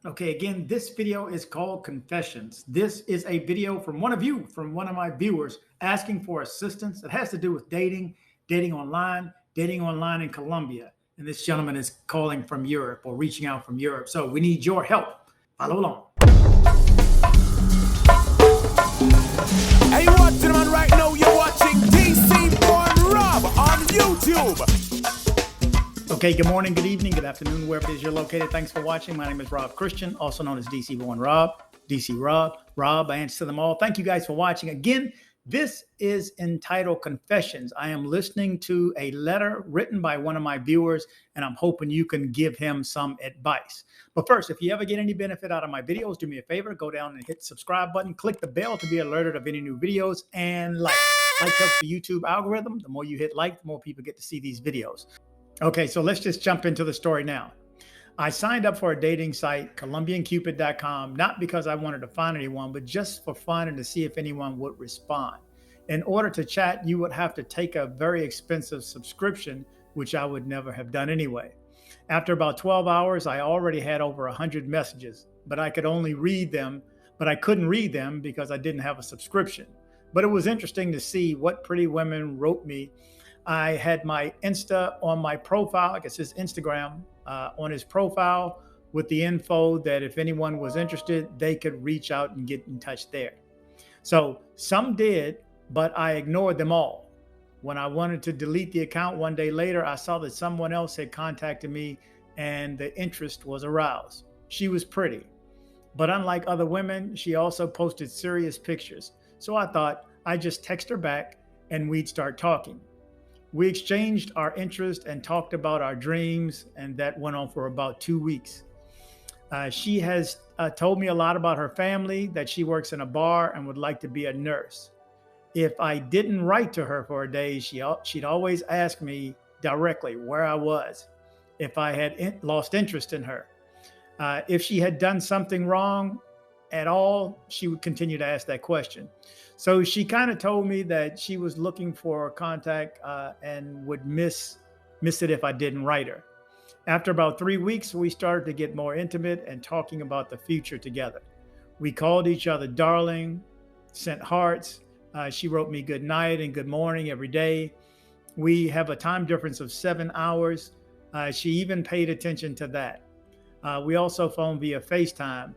Okay, again, this video is called Confessions. This is a video from one of you, from one of my viewers, asking for assistance. It has to do with dating online in Colombia. And this gentleman is calling from Europe or reaching out from Europe. So we need your help. Follow along. Hey, you watching man right now? You're watching dcbornrob on YouTube. Okay, good morning, good evening, good afternoon, wherever it is you're located. Thanks for watching. My name is Rob Christian, also known as DC Born Rob, DC Rob, I answer them all. Thank you guys for watching. Again, this is entitled Confessions. I am listening to a letter written by one of my viewers, and I'm hoping you can give him some advice. But first, if you ever get any benefit out of my videos, do me a favor, go down and hit the subscribe button, click the bell to be alerted of any new videos, and like. Like helps the YouTube algorithm. The more you hit like, the more people get to see these videos. Okay, so let's just jump into the story now. I signed up for a dating site, ColombianCupid.com, not because I wanted to find anyone, but just for fun and to see if anyone would respond. In order to chat, you would have to take a very expensive subscription, which I would never have done anyway. After about 12 hours, I already had over 100 messages, but I couldn't read them because I didn't have a subscription. But it was interesting to see what pretty women wrote me. I had my Insta on my profile, I guess his Instagram, on his profile with the info that if anyone was interested, they could reach out and get in touch there. So some did, but I ignored them all. When I wanted to delete the account one day later, I saw that someone else had contacted me and the interest was aroused. She was pretty, but unlike other women, she also posted serious pictures. So I thought I'd just text her back and we'd start talking. We exchanged our interest and talked about our dreams, and that went on for about 2 weeks. She has told me a lot about her family, that she works in a bar and would like to be a nurse. If I didn't write to her for a day, she'd always ask me directly where I was, if I had lost interest in her. If she had done something wrong at all, she would continue to ask that question. So she kind of told me that she was looking for contact and would miss it if I didn't write her. After about 3 weeks, we started to get more intimate and talking about the future together. We called each other darling, sent hearts. She wrote me good night and good morning every day. We have a time difference of 7 hours. She even paid attention to that. We also phoned via FaceTime.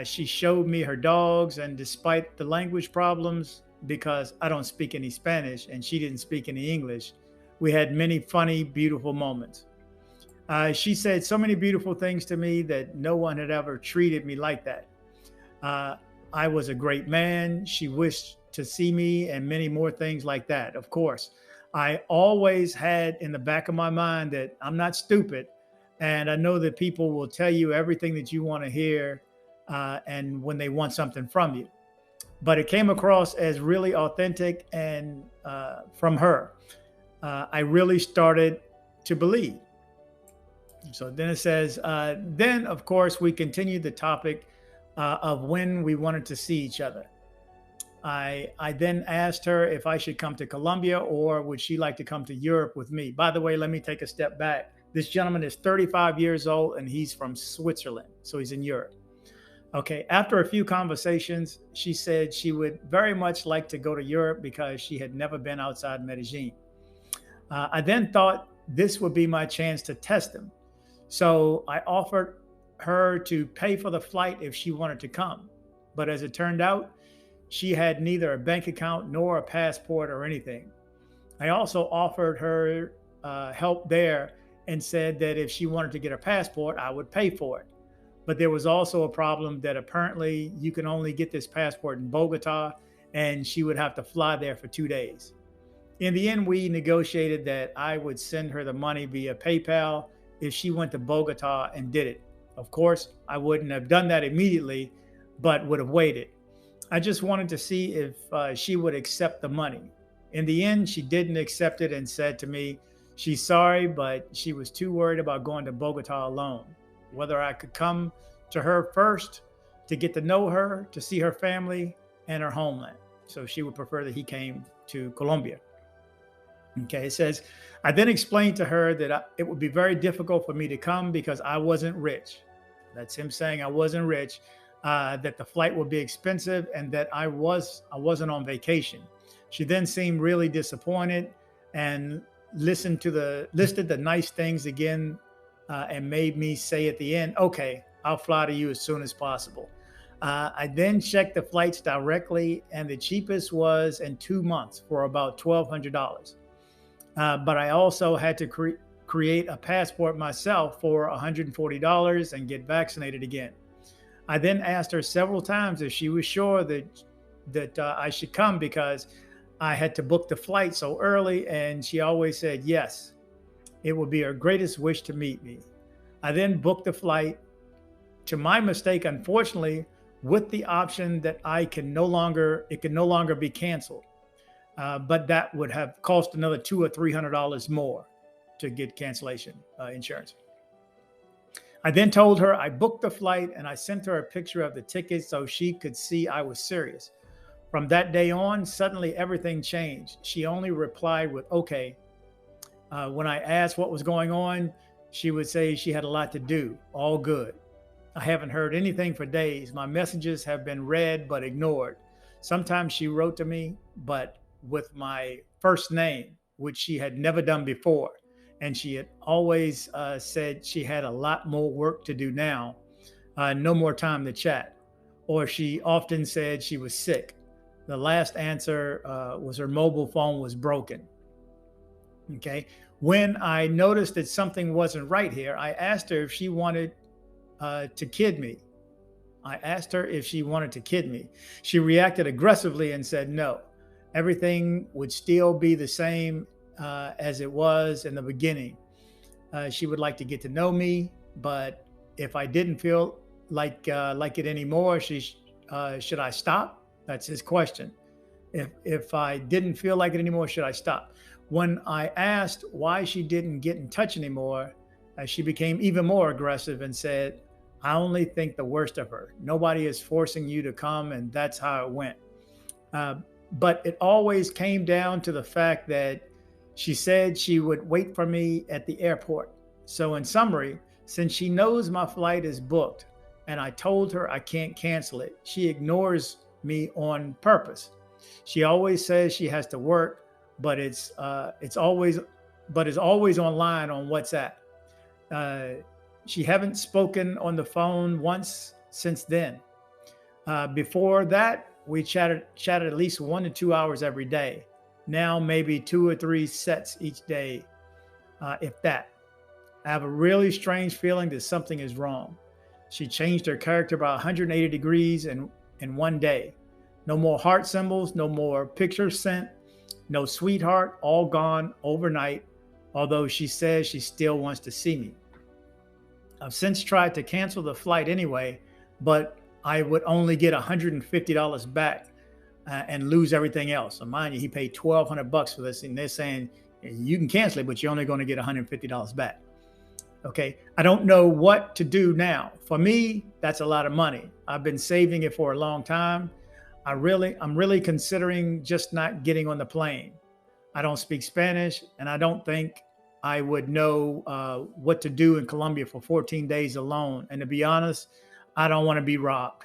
She showed me her dogs, and despite the language problems, because I don't speak any Spanish and she didn't speak any English, we had many funny, beautiful moments. She said so many beautiful things to me that no one had ever treated me like that. I was a great man. She wished to see me and many more things like that. Of course, I always had in the back of my mind that I'm not stupid. And I know that people will tell you everything that you want to hear and when they want something from you. But it came across as really authentic and from her. I really started to believe. So then it says, then of course we continued the topic of when we wanted to see each other. I then asked her if I should come to Colombia or would she like to come to Europe with me. By the way, let me take a step back. This gentleman is 35 years old and he's from Switzerland, so he's in Europe. Okay, after a few conversations, she said she would very much like to go to Europe because she had never been outside Medellin. I then thought this would be my chance to test him. So I offered her to pay for the flight if she wanted to come. But as it turned out, she had neither a bank account nor a passport or anything. I also offered her help there and said that if she wanted to get a passport, I would pay for it. But there was also a problem that apparently you can only get this passport in Bogota, and she would have to fly there for 2 days. In the end, we negotiated that I would send her the money via PayPal if she went to Bogota and did it. Of course, I wouldn't have done that immediately, but would have waited. I just wanted to see if she would accept the money. In the end, she didn't accept it and said to me, she's sorry, but she was too worried about going to Bogota alone. Whether I could come to her first to get to know her, to see her family and her homeland. So she would prefer that he came to Colombia. Okay, it says, I then explained to her that it would be very difficult for me to come because I wasn't rich. That's him saying I wasn't rich, that the flight would be expensive, and that I wasn't on vacation. She then seemed really disappointed and listed the nice things again, and made me say at the end, "Okay, I'll fly to you as soon as possible." I then checked the flights directly, and the cheapest was in 2 months for about $1,200. But I also had to create a passport myself for $140 and get vaccinated again. I then asked her several times if she was sure that I should come because I had to book the flight so early, and she always said yes. It would be her greatest wish to meet me. I then booked the flight. To my mistake, unfortunately, with the option that it can no longer be canceled. But that would have cost another $200 or $300 more to get cancellation insurance. I then told her I booked the flight, and I sent her a picture of the ticket so she could see I was serious. From that day on, suddenly everything changed. She only replied with "okay." When I asked what was going on, she would say she had a lot to do. All good. I haven't heard anything for days. My messages have been read but ignored. Sometimes she wrote to me, but with my first name, which she had never done before. And she had always said she had a lot more work to do now, no more time to chat. Or she often said she was sick. The last answer was her mobile phone was broken. Okay. When I noticed that something wasn't right here, I asked her if she wanted to kid me. She reacted aggressively and said no. Everything would still be the same as it was in the beginning. She would like to get to know me, but if I didn't feel like it anymore, should I stop? That's his question. If I didn't feel like it anymore, should I stop? When I asked why she didn't get in touch anymore, she became even more aggressive and said, "I only think the worst of her. Nobody is forcing you to come," and that's how it went. But it always came down to the fact that she said she would wait for me at the airport. So in summary, since she knows my flight is booked and I told her I can't cancel it, she ignores me on purpose. She always says she has to work, but is always online on WhatsApp. She haven't spoken on the phone once since then. Before that, we chatted at least 1 to 2 hours every day. Now maybe 2 or 3 sets each day, if that. I have a really strange feeling that something is wrong. She changed her character by 180 degrees in one day. No more heart symbols, no more pictures sent, no sweetheart, all gone overnight, although she says she still wants to see me. I've since tried to cancel the flight anyway, but I would only get $150 back and lose everything else. So mind you, he paid $1,200 for this, and they're saying you can cancel it, but you're only going to get $150 back. Okay, I don't know what to do now. For me, that's a lot of money. I've been saving it for a long time. I'm really considering just not getting on the plane. I don't speak Spanish, and I don't think I would know what to do in Colombia for 14 days alone. And to be honest, I don't want to be robbed.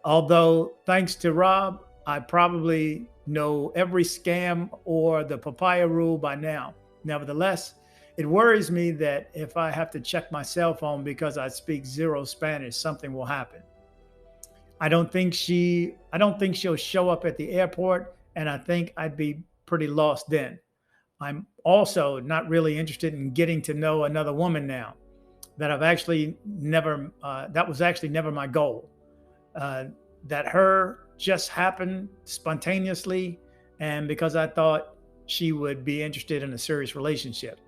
Although, thanks to Rob, I probably know every scam or the papaya rule by now. Nevertheless, it worries me that if I have to check my cell phone because I speak zero Spanish, something will happen. I don't think she'll show up at the airport, and I think I'd be pretty lost then. I'm also not really interested in getting to know another woman now. That was actually never my goal. That her just happened spontaneously, and because I thought she would be interested in a serious relationship.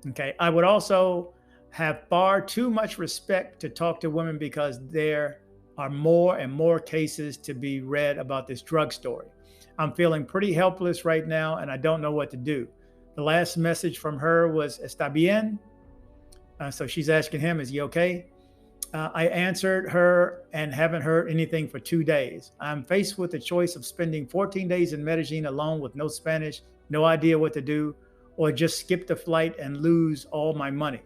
Okay. I would also have far too much respect to talk to women because there are more and more cases to be read about this drug story. I'm feeling pretty helpless right now, and I don't know what to do. The last message from her was, "Está bien?" So she's asking him, is he okay? I answered her and haven't heard anything for 2 days. I'm faced with the choice of spending 14 days in Medellin alone with no Spanish, no idea what to do, or just skip the flight and lose all my money.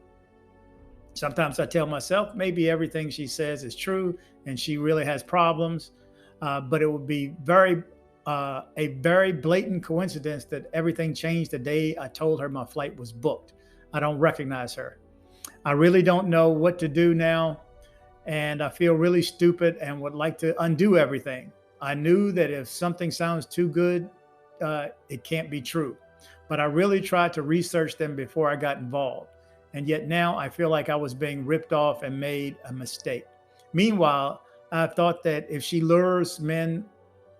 Sometimes I tell myself maybe everything she says is true and she really has problems, but it would be a very blatant coincidence that everything changed the day I told her my flight was booked. I don't recognize her. I really don't know what to do now, and I feel really stupid and would like to undo everything. I knew that if something sounds too good, it can't be true. But I really tried to research them before I got involved. And yet now I feel like I was being ripped off and made a mistake. Meanwhile, I thought that if she lures men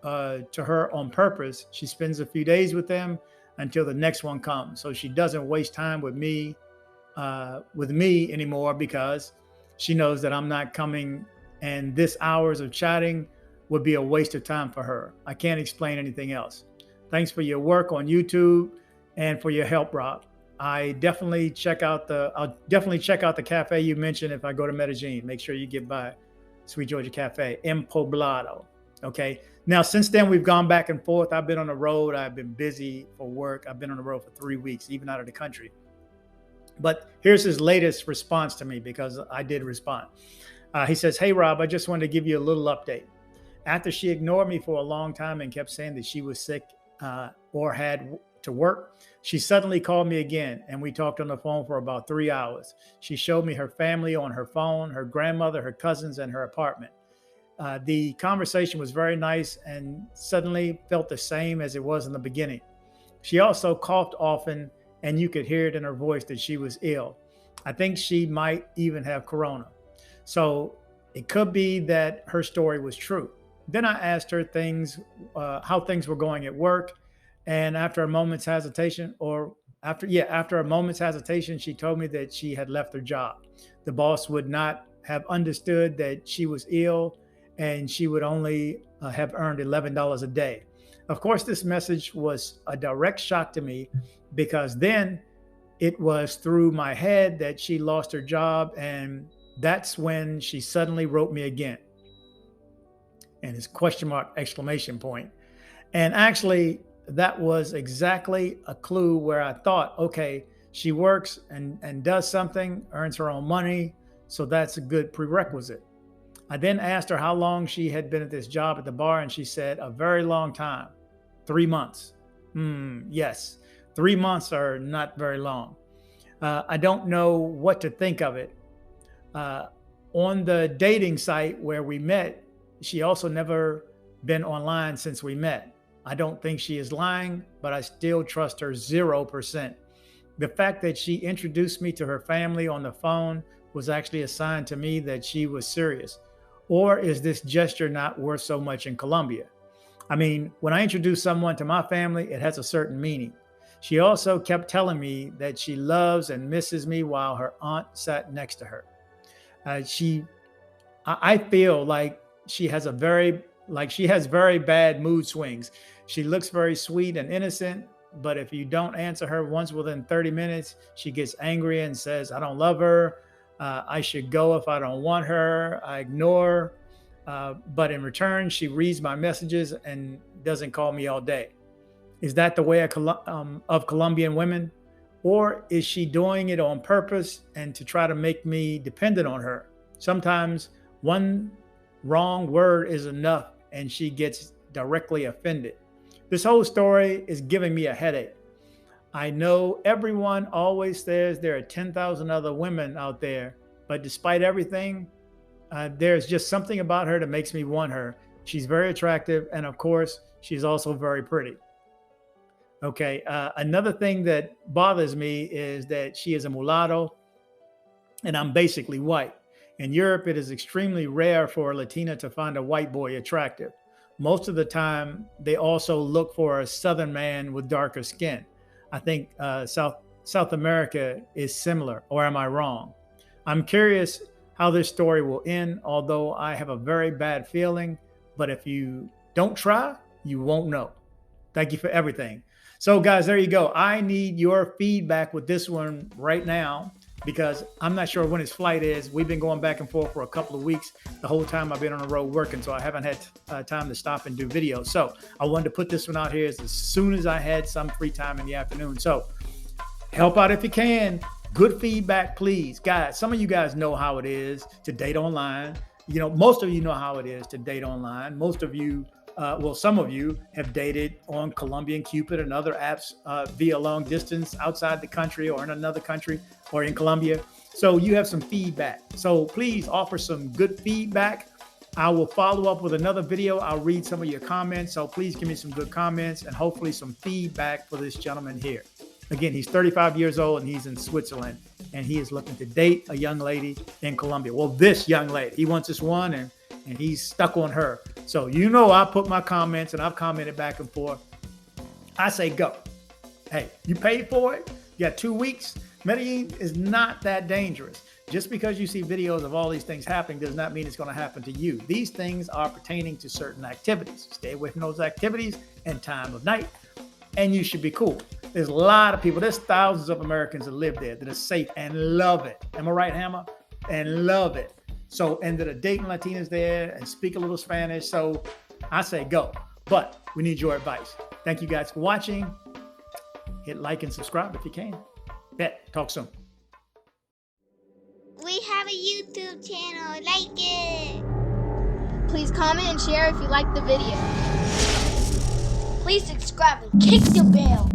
to her on purpose, she spends a few days with them until the next one comes. So she doesn't waste time with me anymore, because she knows that I'm not coming, and this hours of chatting would be a waste of time for her. I can't explain anything else. Thanks for your work on YouTube and for your help, Rob. I'll definitely check out the cafe you mentioned if I go to Medellin. Make sure you get by Sweet Georgia Cafe in Poblado. Okay. Now, since then, we've gone back and forth. I've been on the road. I've been busy for work. I've been on the road for 3 weeks, even out of the country. But here's his latest response to me, because I did respond. He says, "Hey, Rob, I just wanted to give you a little update. After she ignored me for a long time and kept saying that she was sick or had to work, she suddenly called me again, and we talked on the phone for about 3 hours. She showed me her family on her phone, her grandmother, her cousins, and her apartment. The conversation was very nice and suddenly felt the same as it was in the beginning. She also coughed often, and you could hear it in her voice that she was ill. I think she might even have corona. So it could be that her story was true. Then I asked her how things were going at work. And after a moment's hesitation, she told me that she had left her job. The boss would not have understood that she was ill, and she would only have earned $11 a day. Of course, this message was a direct shock to me, because then it was through my head that she lost her job, and that's when she suddenly wrote me again." And it's question mark, exclamation point. And actually, that was exactly a clue where I thought, okay, she works and does something, earns her own money, so that's a good prerequisite. I then asked her how long she had been at this job at the bar, and she said a very long time, 3 months. Yes, 3 months are not very long. I don't know what to think of it. On the dating site where we met, she also never been online since we met. I don't think she is lying, but I still trust her 0%. The fact that she introduced me to her family on the phone was actually a sign to me that she was serious. Or is this gesture not worth so much in Colombia? I mean, when I introduce someone to my family, it has a certain meaning. She also kept telling me that she loves and misses me while her aunt sat next to her. I feel like she has very bad mood swings. She looks very sweet and innocent, but if you don't answer her once within 30 minutes, she gets angry and says, I don't love her. I should go if I don't want her. I ignore her. But in return, she reads my messages and doesn't call me all day. Is that the way of Colombian women? Or is she doing it on purpose and to try to make me dependent on her? Sometimes one wrong word is enough and she gets directly offended. This whole story is giving me a headache. I know everyone always says there are 10,000 other women out there, but despite everything, there's just something about her that makes me want her. She's very attractive, and of course, she's also very pretty. Okay, another thing that bothers me is that she is a mulatto, and I'm basically white. In Europe, it is extremely rare for a Latina to find a white boy attractive. Most of the time, they also look for a Southern man with darker skin. I think South America is similar, or am I wrong? I'm curious how this story will end, although I have a very bad feeling, but if you don't try, you won't know. Thank you for everything. So guys, there you go. I need your feedback with this one right now, because I'm not sure when his flight is. We've been going back and forth for a couple of weeks. The whole time I've been on the road working, so I haven't had time to stop and do videos. So I wanted to put this one out here as soon as I had some free time in the afternoon. So help out if you can. Good feedback, please. Guys, some of you guys know how it is to date online. You know, most of you know how it is to date online. Most of you, some of you have dated on Colombian, Cupid, and other apps via long distance outside the country or in another country or in Colombia. So you have some feedback. So please offer some good feedback. I will follow up with another video. I'll read some of your comments. So please give me some good comments and hopefully some feedback for this gentleman here. Again, he's 35 years old and he's in Switzerland and he is looking to date a young lady in Colombia. Well, this young lady, he wants this one and he's stuck on her. So, you know, I put my comments and I've commented back and forth. I say, go. Hey, you paid for it. You got 2 weeks. Medellin is not that dangerous. Just because you see videos of all these things happening does not mean it's going to happen to you. These things are pertaining to certain activities. Stay away from those activities and time of night, and you should be cool. There's a lot of people, there's thousands of Americans that live there that are safe and love it. Am I right, Hammer? And love it. So, and that are dating Latinas there and speak a little Spanish. So I say go, but we need your advice. Thank you guys for watching. Hit like and subscribe if you can. Bet. Talk soon. We have a YouTube channel. Like it. Please comment and share if you like the video. Please subscribe and kick the bell.